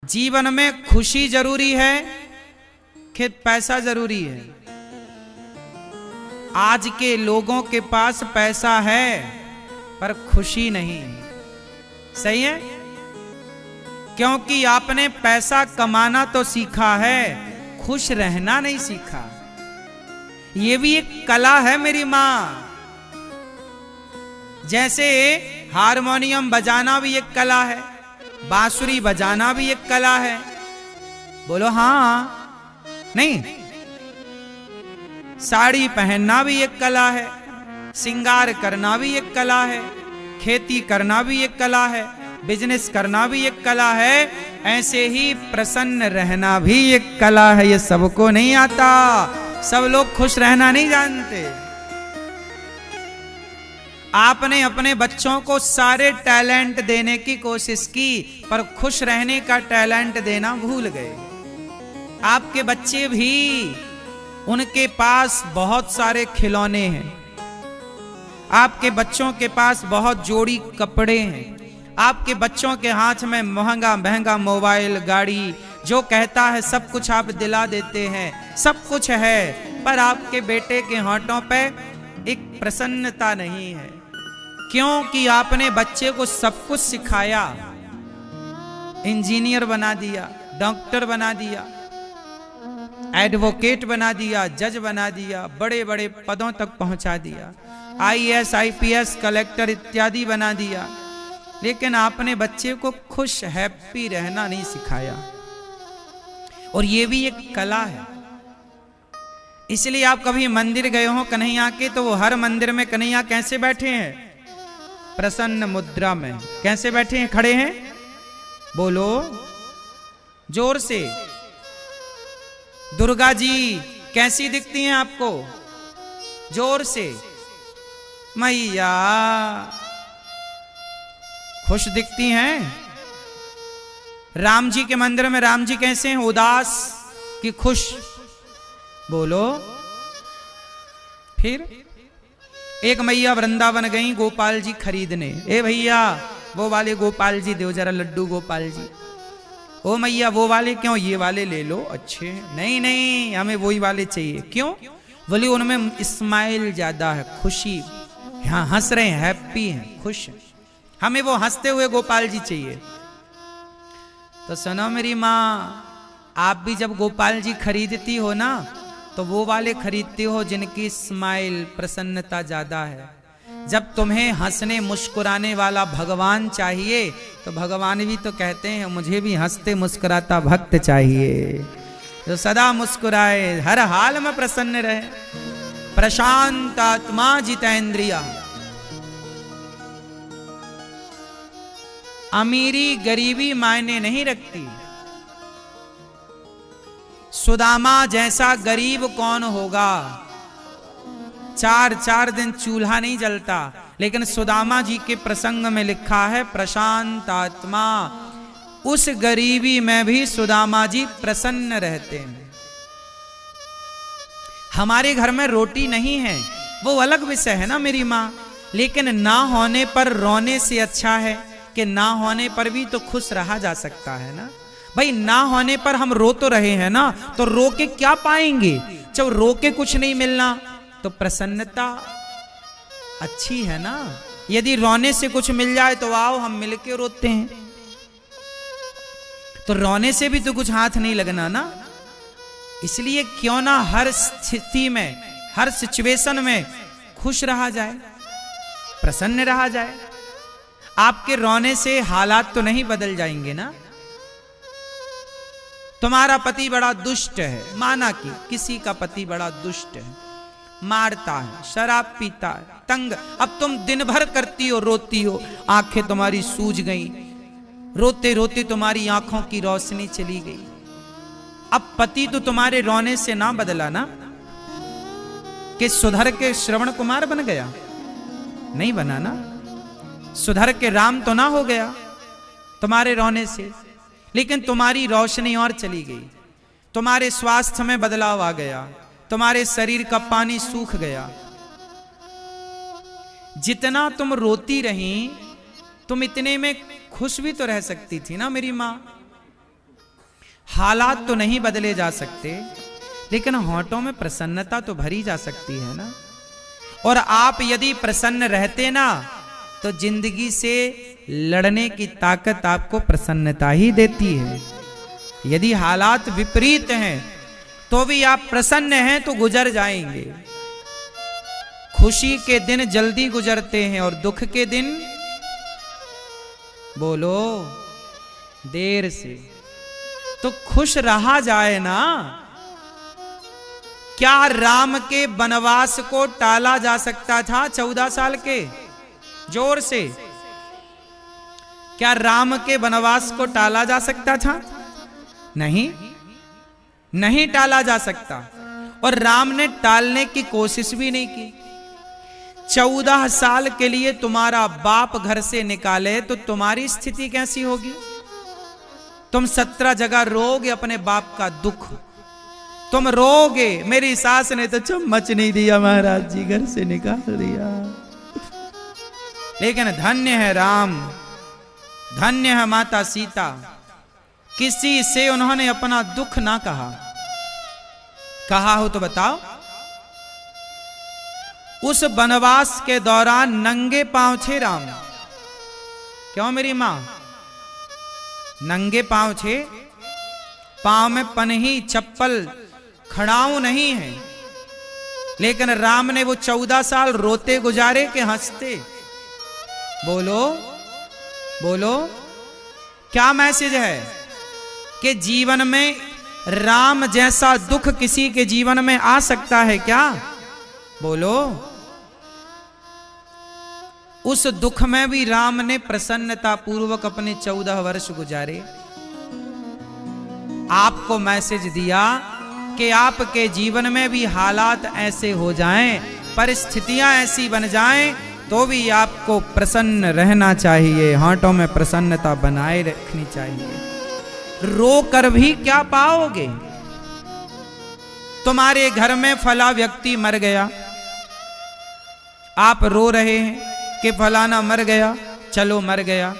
जीवन में खुशी जरूरी है कि पैसा जरूरी है? आज के लोगों के पास पैसा है पर खुशी नहीं है। सही है? क्योंकि आपने पैसा कमाना तो सीखा है, खुश रहना नहीं सीखा। ये भी एक कला है मेरी मां। जैसे हारमोनियम बजाना भी एक कला है, बांसुरी बजाना भी एक कला है। बोलो हाँ नहीं? साड़ी पहनना भी एक कला है, श्रृंगार करना भी एक कला है, खेती करना भी एक कला है, बिजनेस करना भी एक कला है। ऐसे ही प्रसन्न रहना भी एक कला है। ये सबको नहीं आता, सब लोग खुश रहना नहीं जानते। आपने अपने बच्चों को सारे टैलेंट देने की कोशिश की पर खुश रहने का टैलेंट देना भूल गए। आपके बच्चे भी, उनके पास बहुत सारे खिलौने हैं, आपके बच्चों के पास बहुत जोड़ी कपड़े हैं, आपके बच्चों के हाथ में महंगा महंगा मोबाइल, गाड़ी, जो कहता है सब कुछ आप दिला देते हैं, सब कुछ है, पर आपके बेटे के होंठों पे एक प्रसन्नता नहीं है। क्योंकि आपने बच्चे को सब कुछ सिखाया, इंजीनियर बना दिया, डॉक्टर बना दिया, एडवोकेट बना दिया, जज बना दिया, बड़े बड़े पदों तक पहुंचा दिया, आईएएस, आईपीएस, कलेक्टर इत्यादि बना दिया, लेकिन आपने बच्चे को खुश, हैप्पी रहना नहीं सिखाया। और ये भी एक कला है। इसलिए आप कभी मंदिर गए हो कन्हैया के, तो वो हर मंदिर में कन्हैया कैसे बैठे हैं? प्रसन्न मुद्रा में। कैसे बैठे हैं? खड़े हैं? बोलो जोर से। दुर्गा जी कैसी दिखती हैं आपको? जोर से। मैया खुश दिखती हैं। राम जी के मंदिर में राम जी कैसे हैं? उदास कि खुश? बोलो। फिर एक मैया वृंदावन गई गोपाल जी खरीदने। ए भैया वो वाले गोपाल जी दो जरा, लड्डू गोपाल जी। ओ मैया वो वाले क्यों? ये वाले ले लो, अच्छे हैं। नहीं नहीं, हमें वही वाले चाहिए। क्यों? बोली उनमें स्माइल ज्यादा है, खुशी, यहाँ हंस रहे हैं, हैप्पी हैं, खुश हैं, हमें वो हंसते हुए गोपाल जी चाहिए। तो सुनो मेरी माँ, आप भी जब गोपाल जी खरीदती हो ना, तो वो वाले खरीदती हो जिनकी स्माइल, प्रसन्नता ज्यादा है। जब तुम्हें हंसने मुस्कुराने वाला भगवान चाहिए, तो भगवान भी तो कहते हैं मुझे भी हंसते मुस्कुराता भक्त चाहिए, जो सदा मुस्कुराए, हर हाल में प्रसन्न रहे। प्रशांत आत्मा जितेंद्रिया। अमीरी गरीबी मायने नहीं रखती। सुदामा जैसा गरीब कौन होगा? 4 दिन चूल्हा नहीं जलता, लेकिन सुदामा जी के प्रसंग में लिखा है प्रशांत आत्मा। उस गरीबी में भी सुदामा जी प्रसन्न रहते हैं। हमारे घर में रोटी नहीं है, वो अलग विषय है ना मेरी माँ, लेकिन ना होने पर रोने से अच्छा है कि ना होने पर भी तो खुश रहा जा सकता है ना। भाई ना होने पर हम रो तो रहे हैं ना, तो रो के क्या पाएंगे? जब रो के कुछ नहीं मिलना तो प्रसन्नता अच्छी है ना। यदि रोने से कुछ मिल जाए तो आओ हम मिलके रोते हैं। तो रोने से भी तो कुछ हाथ नहीं लगना ना। इसलिए क्यों ना हर स्थिति में, हर सिचुएशन में खुश रहा जाए, प्रसन्न रहा जाए। आपके रोने से हालात तो नहीं बदल जाएंगे ना। तुम्हारा पति बड़ा दुष्ट है, माना कि किसी का पति बड़ा दुष्ट है, मारता है, शराब पीता है, तंग। अब तुम दिन भर करती हो, रोती हो, आंखें तुम्हारी सूज गई, रोते रोते तुम्हारी आंखों की रोशनी चली गई। अब पति तो तुम्हारे रोने से ना बदला ना, कि सुधर के श्रवण कुमार बन गया? नहीं बना ना। सुधर के राम तो ना हो गया तुम्हारे रोने से, लेकिन तुम्हारी रोशनी और चली गई, तुम्हारे स्वास्थ्य में बदलाव आ गया, तुम्हारे शरीर का पानी सूख गया। जितना तुम रोती रही, तुम इतने में खुश भी तो रह सकती थी ना मेरी माँ। हालात तो नहीं बदले जा सकते, लेकिन होंठों में प्रसन्नता तो भरी जा सकती है ना। और आप यदि प्रसन्न रहते ना, तो जिंदगी से लड़ने की ताकत आपको प्रसन्नता ही देती है। यदि हालात विपरीत हैं तो भी आप प्रसन्न हैं तो गुजर जाएंगे। खुशी के दिन जल्दी गुजरते हैं और दुख के दिन बोलो देर से। तो खुश रहा जाए ना। क्या राम के वनवास को टाला जा सकता था 14 साल के? जोर से, क्या राम के वनवास को टाला जा सकता था? नहीं, नहीं टाला जा सकता। और राम ने टालने की कोशिश भी नहीं की। 14 साल के लिए तुम्हारा बाप घर से निकाले तो तुम्हारी स्थिति कैसी होगी? तुम 17 जगह रोगे अपने बाप का दुख। तुम रोगे, मेरी सास ने तो चम्मच नहीं दिया, महाराज जी घर से निकाल दिया। लेकिन धन्य है राम, धन्य है माता सीता, किसी से उन्होंने अपना दुख ना कहा। कहा हो तो बताओ। उस वनवास के दौरान नंगे पांव थे राम। क्यों मेरी मां? नंगे पांव थे, पांव में पनही चप्पल खड़ाऊ नहीं है। लेकिन राम ने वो 14 साल रोते गुजारे कि हंसते? बोलो बोलो, क्या मैसेज है? कि जीवन में राम जैसा दुख किसी के जीवन में आ सकता है क्या? बोलो। उस दुख में भी राम ने प्रसन्नता पूर्वक अपने 14 वर्ष गुजारे। आपको मैसेज दिया कि आपके जीवन में भी हालात ऐसे हो जाएं, परिस्थितियां ऐसी बन जाएं, तो भी आपको प्रसन्न रहना चाहिए, होंठों में प्रसन्नता बनाए रखनी चाहिए। रो कर भी क्या पाओगे? तुम्हारे घर में फला व्यक्ति मर गया, आप रो रहे हैं कि फलाना मर गया, चलो मर गया,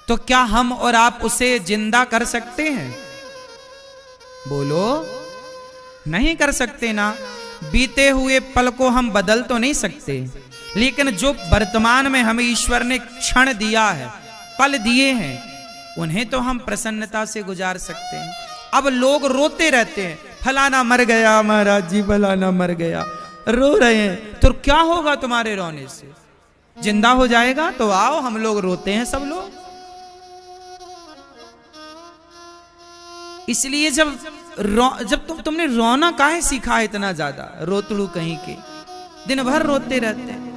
तो क्या हम और आप उसे जिंदा कर सकते हैं? बोलो, नहीं कर सकते ना। बीते हुए पल को हम बदल तो नहीं सकते, लेकिन जो वर्तमान में हमें ईश्वर ने क्षण दिया है, पल दिए हैं, उन्हें तो हम प्रसन्नता से गुजार सकते हैं। अब लोग रोते रहते हैं, फलाना मर गया, महाराज जी फलाना मर गया, रो रहे हैं, तो क्या होगा तुम्हारे रोने से? जिंदा हो जाएगा तो आओ, हम लोग रोते हैं सब लोग। इसलिए जब तुमने रोना काहे सीखा है इतना ज्यादा? रोतड़ू कहीं के, दिन भर रोते रहते हैं,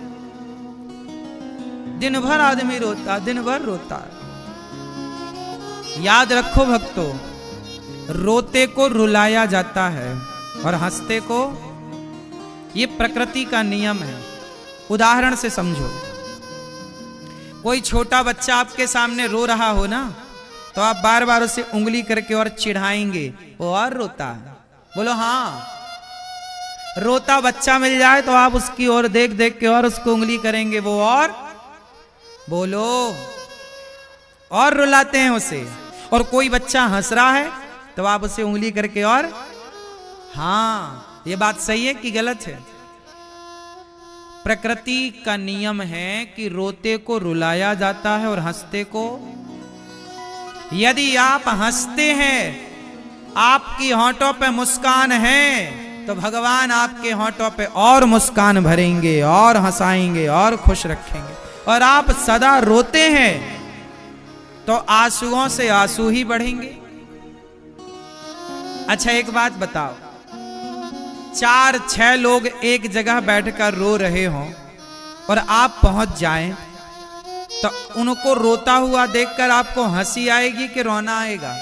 दिन भर आदमी रोता, दिन भर रोता। याद रखो भक्तों, रोते को रुलाया जाता है और हंसते को, ये प्रकृति का नियम है। उदाहरण से समझो, कोई छोटा बच्चा आपके सामने रो रहा हो ना, तो आप बार बार उसे उंगली करके और चिढ़ाएंगे, वो और रोता है। बोलो हाँ। रोता बच्चा मिल जाए तो आप उसकी ओर देख देख के और उसको उंगली करेंगे, वो और बोलो और रुलाते हैं उसे। और कोई बच्चा हंस रहा है तो आप उसे उंगली करके और, हाँ ये बात सही है कि गलत है? प्रकृति का नियम है कि रोते को रुलाया जाता है और हंसते को, यदि आप हंसते हैं, आपकी होंठों पे मुस्कान है, तो भगवान आपके होंठों पे और मुस्कान भरेंगे और हंसाएंगे और खुश रखेंगे। और आप सदा रोते हैं तो आंसुओं से आंसू ही बढ़ेंगे। अच्छा एक बात बताओ, 4-6 लोग एक जगह बैठकर रो रहे हों और आप पहुंच जाएं, तो उनको रोता हुआ देखकर आपको हंसी आएगी कि रोना आएगा?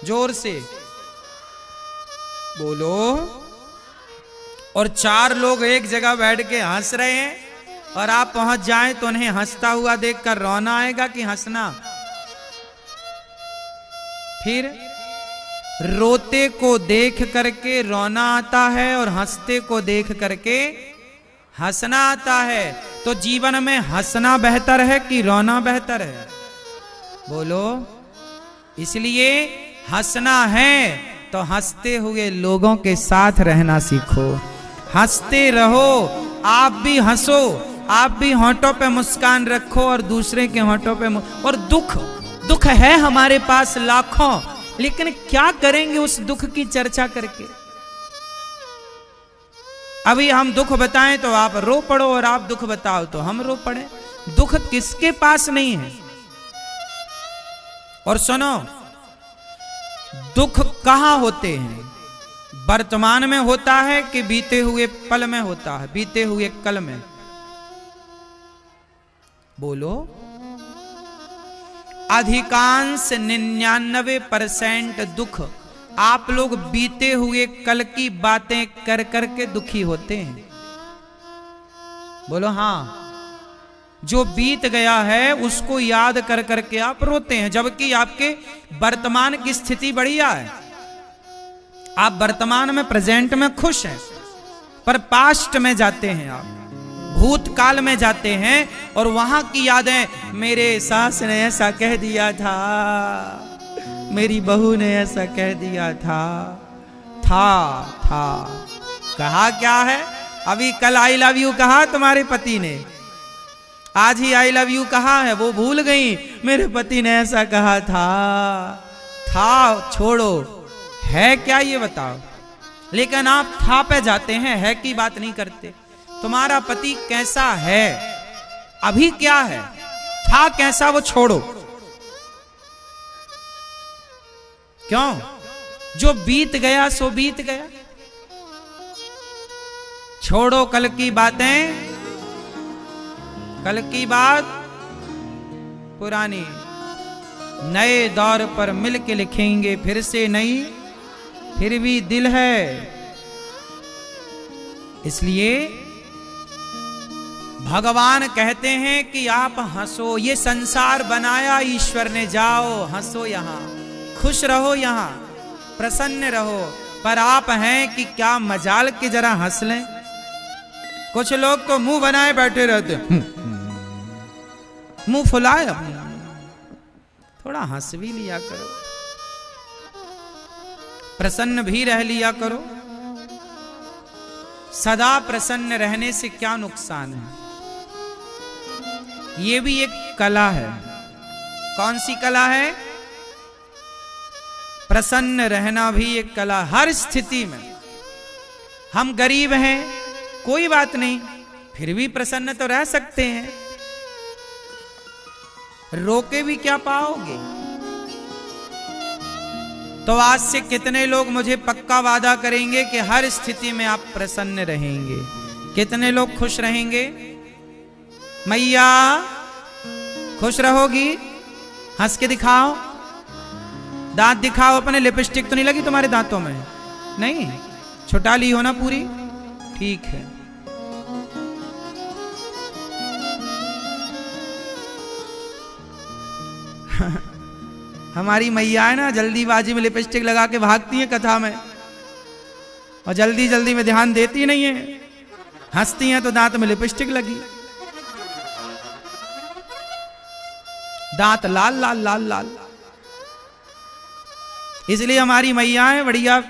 जोर से बोलो। और 4 लोग एक जगह बैठ के हंस रहे हैं और आप पहुंच जाएं तो उन्हें हंसता हुआ देखकर रोना आएगा कि हंसना? फिर रोते को देख करके रोना आता है और हंसते को देख करके हंसना आता है। तो जीवन में हंसना बेहतर है कि रोना बेहतर है? बोलो। इसलिए हंसना है तो हंसते हुए लोगों के साथ रहना सीखो। हंसते रहो, आप भी हंसो, आप भी होंठों पे मुस्कान रखो और दूसरे के होंठों पे और दुख है हमारे पास लाखों, लेकिन क्या करेंगे उस दुख की चर्चा करके। अभी हम दुख बताएं तो आप रो पड़ो और आप दुख बताओ तो हम रो पड़े। दुख किसके पास नहीं है। और सुनो, दुख कहां होते हैं? वर्तमान में होता है कि बीते हुए पल में होता है, बीते हुए कल में? बोलो। अधिकांश 99% दुख आप लोग बीते हुए कल की बातें कर करके दुखी होते हैं। बोलो हाँ। जो बीत गया है उसको याद कर करके आप रोते हैं, जबकि आपके वर्तमान की स्थिति बढ़िया है। आप वर्तमान में, प्रेजेंट में खुश हैं, पर पास्ट में जाते हैं, आप भूतकाल में जाते हैं और वहां की यादें, मेरे सास ने ऐसा कह दिया था, मेरी बहू ने ऐसा कह दिया था। कहा क्या है? अभी कल आई लव यू कहा तुम्हारे पति ने, आज ही आई लव यू कहा है, वो भूल गई मेरे पति ने ऐसा कहा था। छोड़ो, है क्या ये बताओ। लेकिन आप था पे जाते हैं, है की बात नहीं करते। तुम्हारा पति कैसा है, अभी क्या है, था कैसा, वो छोड़ो। क्यों? जो बीत गया सो बीत गया। छोड़ो कल की बातें, कल की बात पुरानी। नए दौर पर मिलके लिखेंगे फिर से नई, फिर भी दिल है। इसलिए भगवान कहते हैं कि आप हंसो, ये संसार बनाया ईश्वर ने, जाओ हंसो, यहां खुश रहो, यहां प्रसन्न रहो। पर आप हैं कि क्या मजाल के जरा हंस लें। कुछ लोग तो मुंह बनाए बैठे रहते, मुंह फुलाए, थोड़ा हंस भी लिया करो, प्रसन्न भी रह लिया करो। सदा प्रसन्न रहने से क्या नुकसान है? ये भी एक कला है। कौन सी कला है? प्रसन्न रहना भी एक कला। हर स्थिति में, हम गरीब हैं कोई बात नहीं, फिर भी प्रसन्न तो रह सकते हैं। रोके भी क्या पाओगे। तो आज से कितने लोग मुझे पक्का वादा करेंगे कि हर स्थिति में आप प्रसन्न रहेंगे? कितने लोग खुश रहेंगे? मैया खुश रहोगी? हंस के दिखाओ, दांत दिखाओ अपने। लिपस्टिक तो नहीं लगी तुम्हारे दांतों में? नहीं, छुटा ली हो ना पूरी? ठीक है। हमारी मैया है ना, जल्दीबाजी में लिपस्टिक लगा के भागती है कथा में, और जल्दी जल्दी में ध्यान देती नहीं है। हंसती हैं तो दांत में लिपस्टिक लगी, दांत लाल लाल लाल लाल। इसलिए हमारी मैयाएं बढ़िया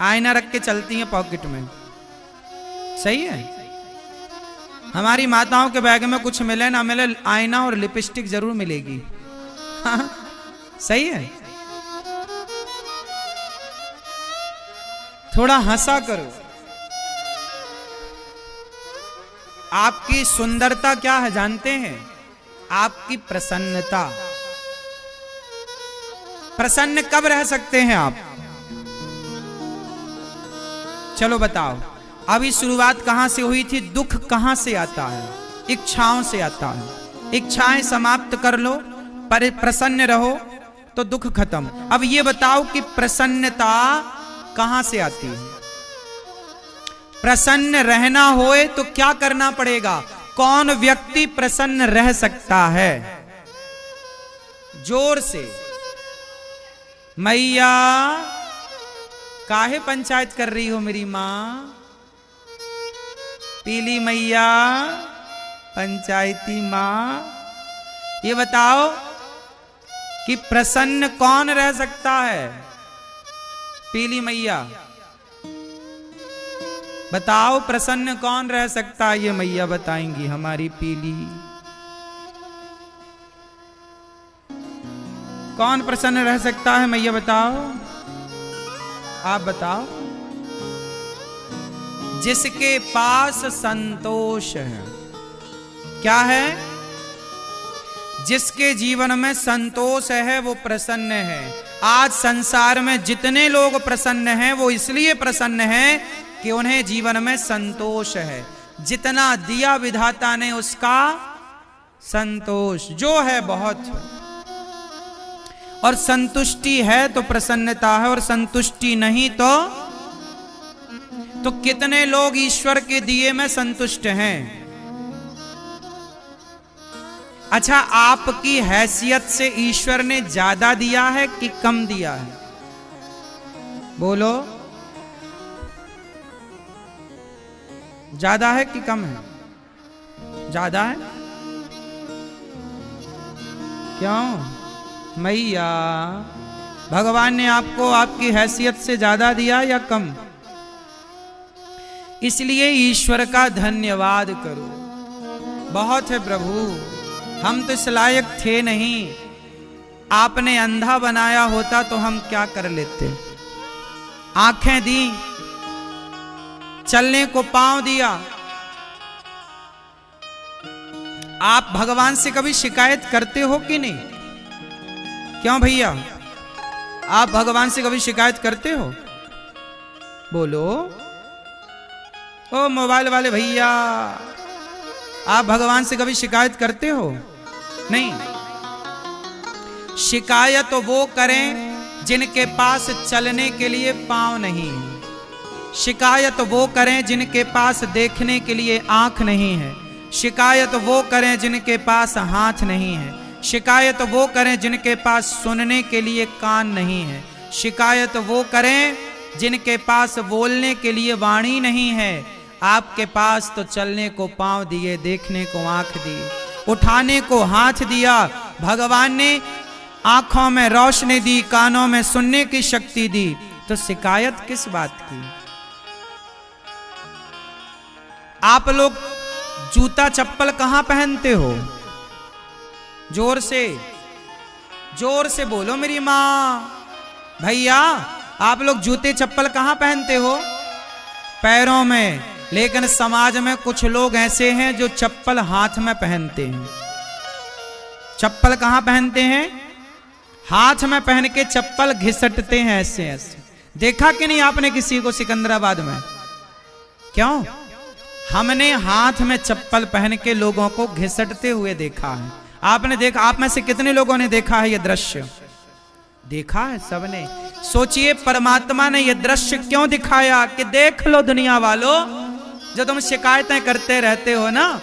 आईना रख के चलती हैं पॉकेट में। सही है। हमारी माताओं के बैग में कुछ मिले ना मिले, आईना और लिपस्टिक जरूर मिलेगी। हाँ, सही है। थोड़ा हंसा करो। आपकी सुंदरता क्या है जानते हैं? आपकी प्रसन्नता। प्रसन्न कब रह सकते हैं आप? चलो बताओ। अभी शुरुआत कहां से हुई थी? दुख कहां से आता है? इच्छाओं से आता है। इच्छाएं समाप्त कर लो, पर प्रसन्न रहो तो दुख खत्म। अब ये बताओ कि प्रसन्नता कहां से आती है? प्रसन्न रहना होए तो क्या करना पड़ेगा? कौन व्यक्ति प्रसन्न रह सकता है? जोर से। मैया काहे पंचायत कर रही हो मेरी मां? पीली मैया, पंचायती मां, ये बताओ कि प्रसन्न कौन रह सकता है? पीली मैया बताओ, प्रसन्न कौन रह सकता है? ये मैया बताएंगी हमारी पीली। कौन प्रसन्न रह सकता है मैया बताओ, आप बताओ। जिसके पास संतोष है। क्या है? जिसके जीवन में संतोष है वो प्रसन्न है। आज संसार में जितने लोग प्रसन्न हैं वो इसलिए प्रसन्न हैं कि उन्हें जीवन में संतोष है। जितना दिया विधाता ने उसका संतोष जो है बहुत है। और संतुष्टि है तो प्रसन्नता है, और संतुष्टि नहीं तो कितने लोग ईश्वर के दिए में संतुष्ट हैं? अच्छा, आपकी हैसियत से ईश्वर ने ज्यादा दिया है कि कम दिया है? बोलो, ज्यादा है कि कम है? ज्यादा है। क्यों? मैया भगवान ने आपको आपकी हैसियत से ज्यादा दिया या कम? इसलिए ईश्वर का धन्यवाद करो। बहुत है प्रभु, हम तो इस लायक थे नहीं। आपने अंधा बनाया होता तो हम क्या कर लेते? आंखें दी, चलने को पांव दिया। आप भगवान से कभी शिकायत करते हो कि नहीं? क्यों भैया, आप भगवान से कभी शिकायत करते हो? बोलो। ओ मोबाइल वाले भैया, आप भगवान से कभी शिकायत करते हो? नहीं। शिकायत वो करें जिनके पास चलने के लिए पांव नहीं है। शिकायत वो करें जिनके पास देखने के लिए आंख नहीं है। शिकायत वो करें जिनके पास हाथ नहीं है। शिकायत वो करें जिनके पास सुनने के लिए कान नहीं है। शिकायत वो करें जिनके पास बोलने के लिए वाणी नहीं है। आपके पास तो चलने को पांव दिए, देखने को आंख दी, उठाने को हाथ दिया। भगवान ने आंखों में रोशनी दी, कानों में सुनने की शक्ति दी, तो शिकायत किस बात की? आप लोग जूता चप्पल कहां पहनते हो? जोर से बोलो मेरी मां। भैया, आप लोग जूते चप्पल कहां पहनते हो? पैरों में। लेकिन समाज में कुछ लोग ऐसे हैं जो चप्पल हाथ में पहनते हैं। चप्पल कहां पहनते हैं? हाथ में पहन के चप्पल घिसटते हैं ऐसे ऐसे। देखा कि नहीं आपने किसी को सिकंदराबाद में? क्यों? हमने हाथ में चप्पल पहन के लोगों को घिसटते हुए देखा है। आपने देखा? आप में से कितने लोगों ने देखा है ये दृश्य? देखा है सबने। सोचिए, परमात्मा ने ये दृश्य क्यों दिखाया कि देख लो दुनिया वालों, जो तुम शिकायतें करते रहते हो ना,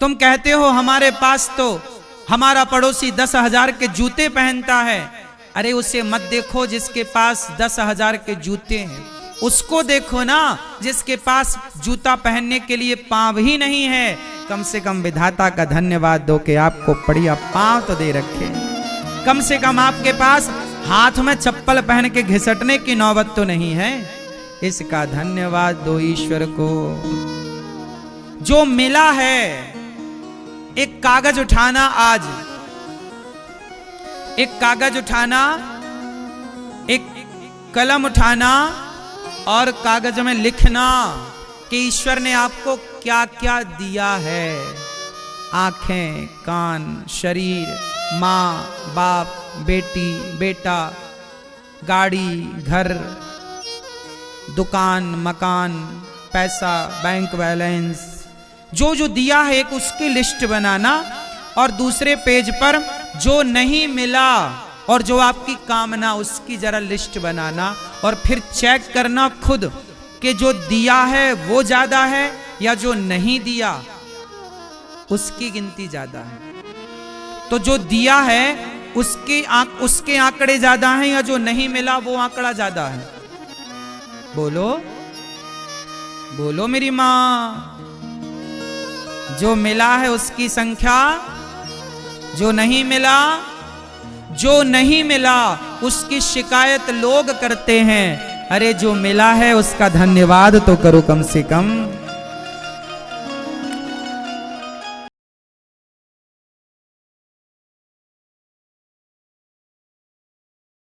तुम कहते हो हमारे पास तो हमारा पड़ोसी 10,000 के जूते पहनता है। अरे उसे मत देखो जिसके पास 10,000 के जूते हैं, उसको देखो ना जिसके पास जूता पहनने के लिए पांव ही नहीं है। कम से कम विधाता का धन्यवाद दो कि आपको बढ़िया पांव तो दे रखे। कम से कम आपके पास हाथ में चप्पल पहन के घिसटने की नौबत तो नहीं है। इसका धन्यवाद दो ईश्वर को। जो मिला है, एक कागज उठाना, आज एक कागज उठाना, एक कलम उठाना और कागज में लिखना कि ईश्वर ने आपको क्या क्या दिया है। आंखें, कान, शरीर, माँ, बाप, बेटी, बेटा, गाड़ी, घर, दुकान, मकान, पैसा, बैंक बैलेंस, जो जो दिया है एक उसकी लिस्ट बनाना, और दूसरे पेज पर जो नहीं मिला और जो आपकी कामना उसकी जरा लिस्ट बनाना, और फिर चेक करना खुद कि जो दिया है वो ज्यादा है या जो नहीं दिया उसकी गिनती ज्यादा है। तो जो दिया है उसके आंकड़े ज्यादा हैं या जो नहीं मिला वो आंकड़ा ज्यादा है? बोलो बोलो मेरी मां। जो मिला है उसकी संख्या जो नहीं मिला, जो नहीं मिला उसकी शिकायत लोग करते हैं, अरे जो मिला है उसका धन्यवाद तो करो कम से कम।